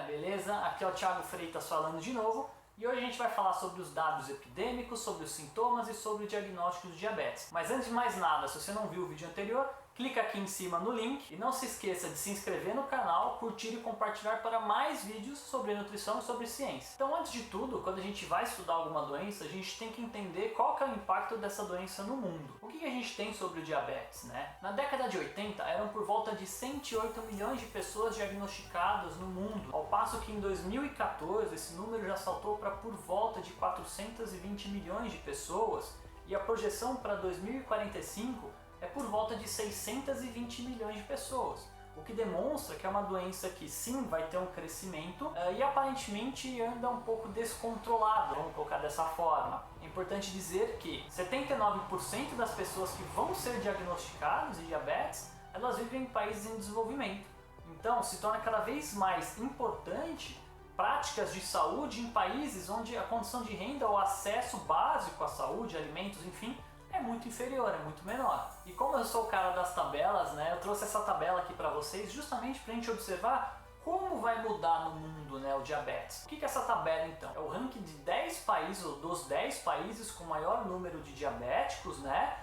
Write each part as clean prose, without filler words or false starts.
beleza? Aqui é o Thiago Freitas falando de novo. E hoje a gente vai falar sobre os dados epidêmicos, sobre os sintomas e sobre o diagnóstico de diabetes. Mas antes de mais nada, se você não viu o vídeo anterior, clica aqui em cima no link e não se esqueça de se inscrever no canal, curtir e compartilhar para mais vídeos sobre nutrição e sobre ciência. Então, antes de tudo, quando a gente vai estudar alguma doença, a gente tem que entender qual que é o impacto dessa doença no mundo. O que a gente tem sobre o diabetes, né? Na década de 80, eram por volta de 108 milhões de pessoas diagnosticadas no mundo, ao passo que em 2014 esse número já saltou para por volta de 420 milhões de pessoas e a projeção para 2045 é por volta de 620 milhões de pessoas, o que demonstra que é uma doença que sim vai ter um crescimento e aparentemente anda um pouco descontrolado, vamos colocar dessa forma. É importante dizer que 79% das pessoas que vão ser diagnosticadas de diabetes, elas vivem em países em desenvolvimento. Então se torna cada vez mais importante práticas de saúde em países onde a condição de renda ou acesso básico à saúde, alimentos, enfim, é muito inferior, é muito menor. E como eu sou o cara das tabelas, né, eu trouxe essa tabela aqui para vocês justamente para a gente observar como vai mudar no mundo, né, o diabetes. O que é essa tabela então? É o ranking de 10 países, ou dos 10 países com maior número de diabéticos, né?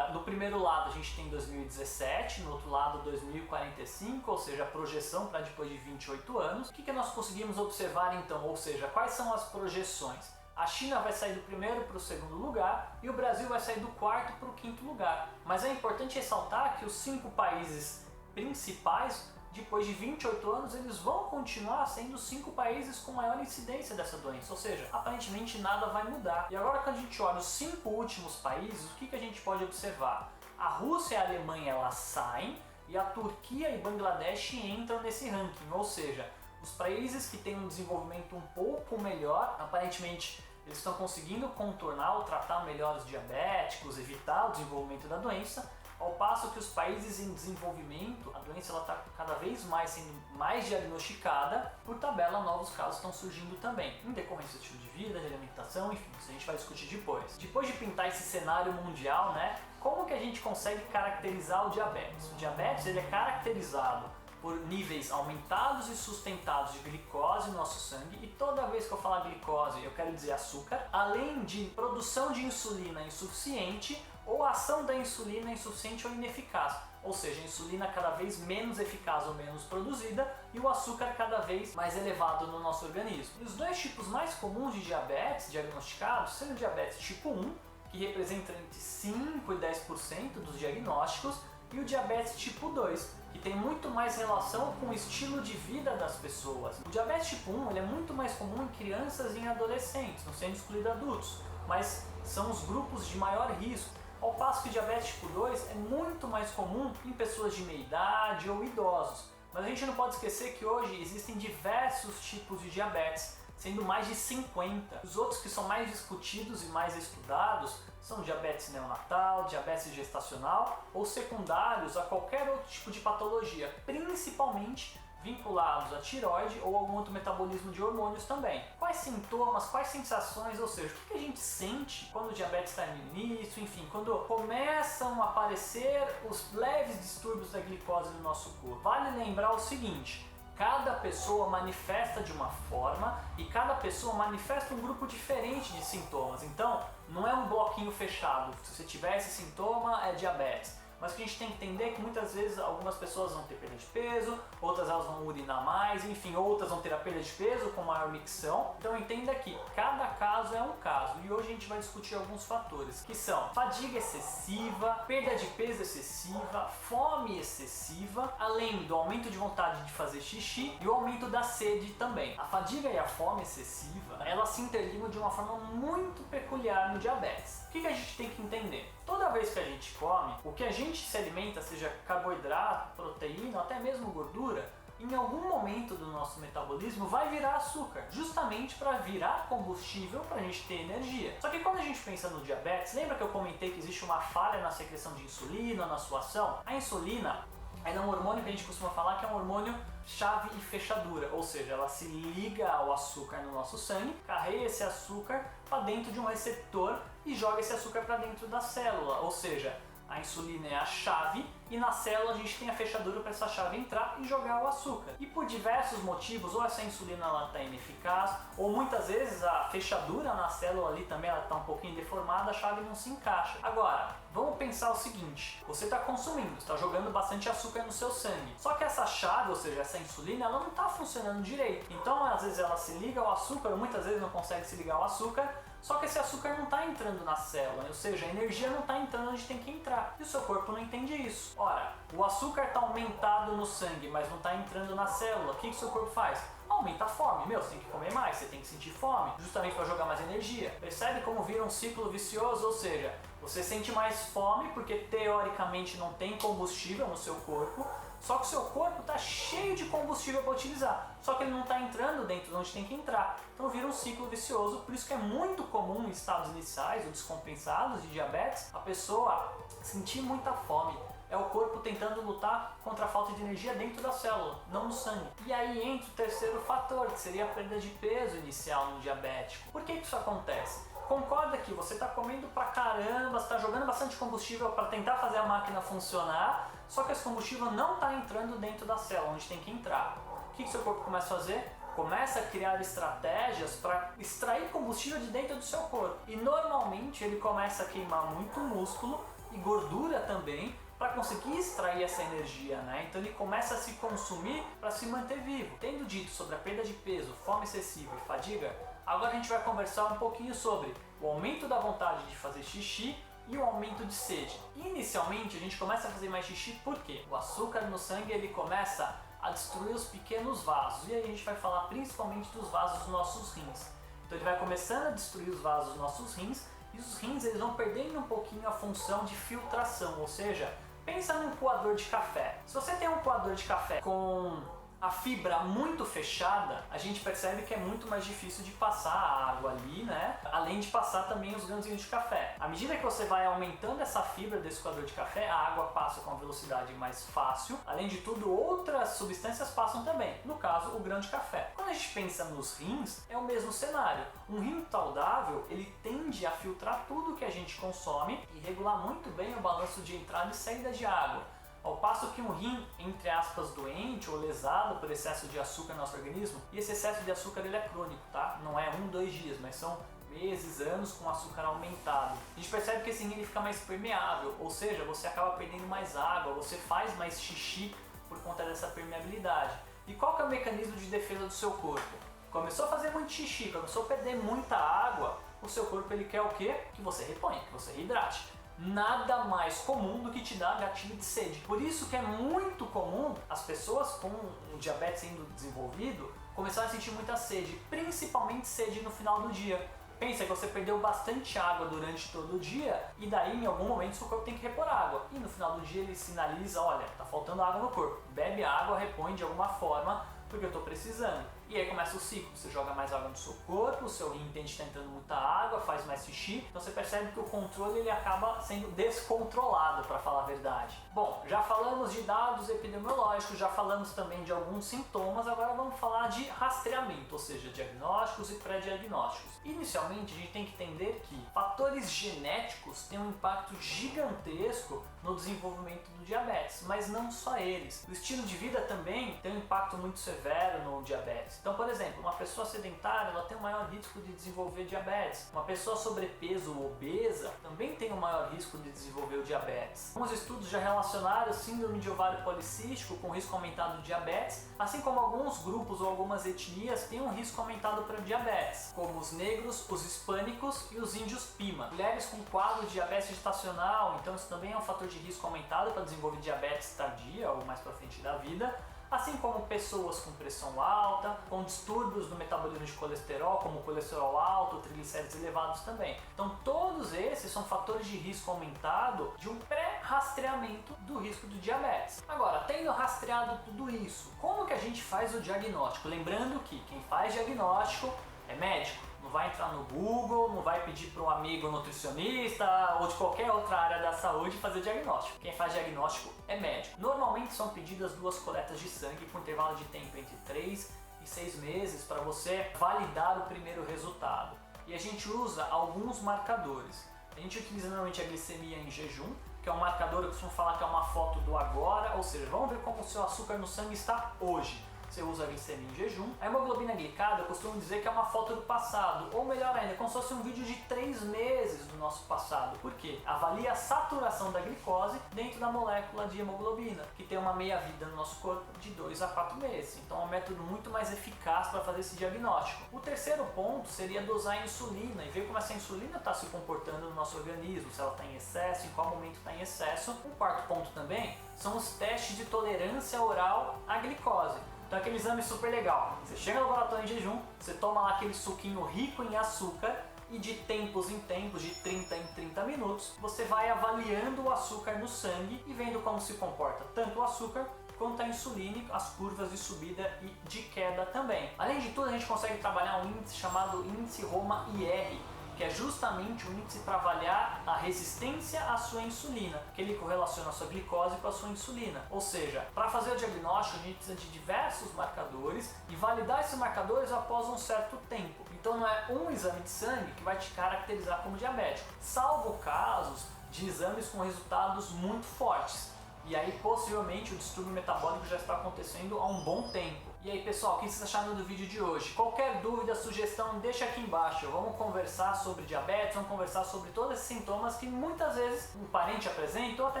No primeiro lado a gente tem 2017, no outro lado 2045, ou seja, a projeção para depois de 28 anos. O que nós conseguimos observar então? Ou seja, quais são as projeções? A China vai sair do primeiro para o segundo lugar e o Brasil vai sair do quarto para o quinto lugar. Mas é importante ressaltar que os 5 países principais, depois de 28 anos, eles vão continuar sendo os 5 países com maior incidência dessa doença, ou seja, aparentemente nada vai mudar. E agora quando a gente olha os 5 últimos países, o que a gente pode observar? A Rússia e a Alemanha elas saem e a Turquia e Bangladesh entram nesse ranking, ou seja, os países que têm um desenvolvimento um pouco melhor, aparentemente eles estão conseguindo contornar ou tratar melhor os diabéticos, evitar o desenvolvimento da doença, ao passo que os países em desenvolvimento, a doença está cada vez mais sendo mais diagnosticada, por tabela novos casos estão surgindo também, em decorrência do estilo de vida, de alimentação, enfim, isso a gente vai discutir depois. Depois de pintar esse cenário mundial, né, como que a gente consegue caracterizar o diabetes? O diabetes ele é caracterizado por níveis aumentados e sustentados de glicose no nosso sangue, e toda vez que eu falar glicose eu quero dizer açúcar, além de produção de insulina insuficiente ou ação da insulina insuficiente ou ineficaz, ou seja, a insulina cada vez menos eficaz ou menos produzida e o açúcar cada vez mais elevado no nosso organismo. E os dois tipos mais comuns de diabetes diagnosticados são o diabetes tipo 1, que representa entre 5 e 10% dos diagnósticos, e o diabetes tipo 2, que tem muito mais relação com o estilo de vida das pessoas. O diabetes tipo 1 ele é muito mais comum em crianças e em adolescentes, não sendo excluído adultos, mas são os grupos de maior risco, ao passo que o diabetes tipo 2 é muito mais comum em pessoas de meia idade ou idosos. Mas a gente não pode esquecer que hoje existem diversos tipos de diabetes, sendo mais de 50. Os outros que são mais discutidos e mais estudados são diabetes neonatal, diabetes gestacional ou secundários a qualquer outro tipo de patologia, principalmente vinculados à tireoide ou algum outro metabolismo de hormônios também. Quais sintomas, quais sensações, ou seja, o que a gente sente quando o diabetes está no início, enfim, quando começam a aparecer os leves distúrbios da glicose no nosso corpo. Vale lembrar o seguinte: cada pessoa manifesta de uma forma e cada pessoa manifesta um grupo diferente de sintomas. Então, não é um bloquinho fechado. Se você tiver esse sintoma, é diabetes. Mas o que a gente tem que entender é que muitas vezes algumas pessoas vão ter perda de peso, outras elas vão urinar mais, enfim, outras vão ter a perda de peso com maior micção. Então entenda que cada caso é um caso, e hoje a gente vai discutir alguns fatores, que são fadiga excessiva, perda de peso excessiva, fome excessiva, além do aumento de vontade de fazer xixi e o aumento da sede também. A fadiga e a fome excessiva, elas se interligam de uma forma muito peculiar no diabetes. O que a gente tem que entender? Toda vez que a gente come, o que a gente se alimenta, seja carboidrato, proteína, até mesmo gordura, em algum momento do nosso metabolismo vai virar açúcar, justamente para virar combustível para a gente ter energia. Só que quando a gente pensa no diabetes, lembra que eu comentei que existe uma falha na secreção de insulina, na sua ação? A insulina ela é um hormônio que a gente costuma falar que é um hormônio chave e fechadura, ou seja, ela se liga ao açúcar no nosso sangue, carrega esse açúcar para dentro de um receptor e joga esse açúcar para dentro da célula, ou seja, A insulina é a chave e na célula a gente tem a fechadura para essa chave entrar e jogar o açúcar. E por diversos motivos, ou essa insulina está ineficaz, ou muitas vezes a fechadura na célula ali também está um pouquinho deformada, a chave não se encaixa. Agora, vamos pensar o seguinte, você está consumindo, está jogando bastante açúcar no seu sangue. Só que essa chave, ou seja, essa insulina, ela não está funcionando direito. Então às vezes ela se liga ao açúcar, ou muitas vezes não consegue se ligar ao açúcar, só que esse açúcar não está entrando na célula, ou seja, a energia não está entrando onde tem que entrar. E o seu corpo não entende isso. Ora, o açúcar está aumentado no sangue, mas não está entrando na célula. O que o seu corpo faz? Aumenta a fome. Você tem que comer mais, você tem que sentir fome, justamente para jogar mais energia. Percebe como vira um ciclo vicioso? Ou seja, você sente mais fome porque teoricamente não tem combustível no seu corpo, só que o seu corpo está cheio de combustível para utilizar, só que ele não está entrando dentro de onde tem que entrar. Então vira um ciclo vicioso, por isso que é muito comum em estados iniciais ou descompensados de diabetes, a pessoa sentir muita fome. É o corpo tentando lutar contra a falta de energia dentro da célula, não no sangue. E aí entra o terceiro fator, que seria a perda de peso inicial no diabético. Por que isso acontece? Concorda que você está comendo pra caramba, está jogando bastante combustível para tentar fazer a máquina funcionar, só que esse combustível não está entrando dentro da célula, onde tem que entrar. O que seu corpo começa a fazer? Começa a criar estratégias para extrair combustível de dentro do seu corpo. E normalmente ele começa a queimar muito músculo e gordura também, para conseguir extrair essa energia, né? Então ele começa a se consumir para se manter vivo. Tendo dito sobre a perda de peso, fome excessiva e fadiga, agora a gente vai conversar um pouquinho sobre o aumento da vontade de fazer xixi e o aumento de sede. Inicialmente a gente começa a fazer mais xixi porque o açúcar no sangue ele começa a destruir os pequenos vasos, e aí a gente vai falar principalmente dos vasos dos nossos rins. Então ele vai começando a destruir os vasos dos nossos rins, e os rins eles vão perdendo um pouquinho a função de filtração, ou seja, pensa num coador de café. Se você tem um coador de café com a fibra muito fechada, a gente percebe que é muito mais difícil de passar a água ali, né? Além de passar também os grãozinhos de café. À medida que você vai aumentando essa fibra desse coador de café, a água passa com uma velocidade mais fácil. Além de tudo, outras substâncias passam também. No caso, o grão de café. Quando a gente pensa nos rins, é o mesmo cenário. Um rim saudável, ele tende a filtrar tudo que a gente consome e regular muito bem o balanço de entrada e saída de água. Ao passo que um rim, entre aspas, doente ou lesado por excesso de açúcar no nosso organismo, e esse excesso de açúcar ele é crônico, tá? Não é 1-2 dias, mas são meses, anos com açúcar aumentado. A gente percebe que esse rim ele fica mais permeável, ou seja, você acaba perdendo mais água, você faz mais xixi por conta dessa permeabilidade. E qual que é o mecanismo de defesa do seu corpo? Começou a fazer muito xixi, começou a perder muita água, o seu corpo ele quer o quê? Que você reponha, que você reidrate. Nada mais comum do que te dar gatilho de sede. Por isso que é muito comum as pessoas com o diabetes sendo desenvolvido começarem a sentir muita sede, principalmente sede no final do dia. Pensa que você perdeu bastante água durante todo o dia e daí em algum momento seu corpo tem que repor água. E no final do dia ele sinaliza, olha, tá faltando água no corpo. Bebe água, repõe de alguma forma, porque eu tô precisando. E aí começa o ciclo, você joga mais água no seu corpo, o seu rim entende que está entrando muita água, faz mais xixi, então você percebe que o controle ele acaba sendo descontrolado, para falar a verdade. Bom, já falamos de dados epidemiológicos, já falamos também de alguns sintomas, agora vamos falar de rastreamento, ou seja, diagnósticos e pré-diagnósticos. Inicialmente a gente tem que entender que fatores genéticos têm um impacto gigantesco no desenvolvimento do diabetes, mas não só eles. O estilo de vida também tem um impacto muito severo no diabetes. Então, por exemplo, uma pessoa sedentária ela tem um maior risco de desenvolver diabetes. Uma pessoa sobrepeso ou obesa também tem um maior risco de desenvolver o diabetes. Alguns estudos já relacionaram síndrome de ovário policístico com risco aumentado de diabetes, assim como alguns grupos ou algumas etnias têm um risco aumentado para diabetes, como os negros, os hispânicos e os índios Pima. Mulheres com quadro de diabetes gestacional, então isso também é um fator de risco aumentado para desenvolver diabetes tardia ou mais para frente da vida. Assim como pessoas com pressão alta, com distúrbios no metabolismo de colesterol, como colesterol alto, triglicéridos elevados também. Então todos esses são fatores de risco aumentado de um pré-rastreamento do risco do diabetes. Agora, tendo rastreado tudo isso, como que a gente faz o diagnóstico? Lembrando que quem faz diagnóstico é médico. Não vai entrar no Google, não vai pedir para um amigo nutricionista ou de qualquer outra área da saúde fazer diagnóstico. Quem faz diagnóstico é médico. Normalmente são pedidas 2 coletas de sangue com intervalo de tempo entre 3 e 6 meses para você validar o primeiro resultado. E a gente usa alguns marcadores. A gente utiliza normalmente a glicemia em jejum, que é um marcador, eu costumo falar que é uma foto do agora, ou seja, vamos ver como o seu açúcar no sangue está hoje. Você usa a glicemia em jejum. A hemoglobina glicada eu costumo dizer que é uma foto do passado, ou melhor ainda, como se fosse um vídeo de 3 meses do nosso passado. Por quê? Avalia a saturação da glicose dentro da molécula de hemoglobina, que tem uma meia-vida no nosso corpo de 2 a 4 meses. Então é um método muito mais eficaz para fazer esse diagnóstico. O terceiro ponto seria dosar a insulina e ver como essa insulina está se comportando no nosso organismo, se ela está em excesso, em qual momento está em excesso. O quarto ponto também são os testes de tolerância oral à glicose. Então aquele exame super legal, você chega no laboratório em jejum, você toma lá aquele suquinho rico em açúcar e de tempos em tempos, de 30 em 30 minutos, você vai avaliando o açúcar no sangue e vendo como se comporta tanto o açúcar quanto a insulina, as curvas de subida e de queda também. Além de tudo, a gente consegue trabalhar um índice chamado índice Roma-IR, que é justamente um índice para avaliar a resistência à sua insulina, que ele correlaciona a sua glicose com a sua insulina. Ou seja, para fazer o diagnóstico a gente precisa de diversos marcadores e validar esses marcadores após um certo tempo. Então não é um exame de sangue que vai te caracterizar como diabético, salvo casos de exames com resultados muito fortes. E aí possivelmente o distúrbio metabólico já está acontecendo há um bom tempo. E aí pessoal, o que vocês acharam do vídeo de hoje? Qualquer dúvida, sugestão, deixa aqui embaixo. Vamos conversar sobre diabetes, vamos conversar sobre todos esses sintomas que muitas vezes um parente apresenta ou até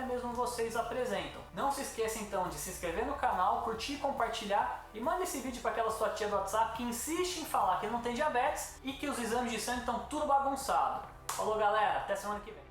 mesmo vocês apresentam. Não se esqueça então de se inscrever no canal, curtir, compartilhar e manda esse vídeo para aquela sua tia do WhatsApp que insiste em falar que não tem diabetes e que os exames de sangue estão tudo bagunçado. Falou galera, até semana que vem.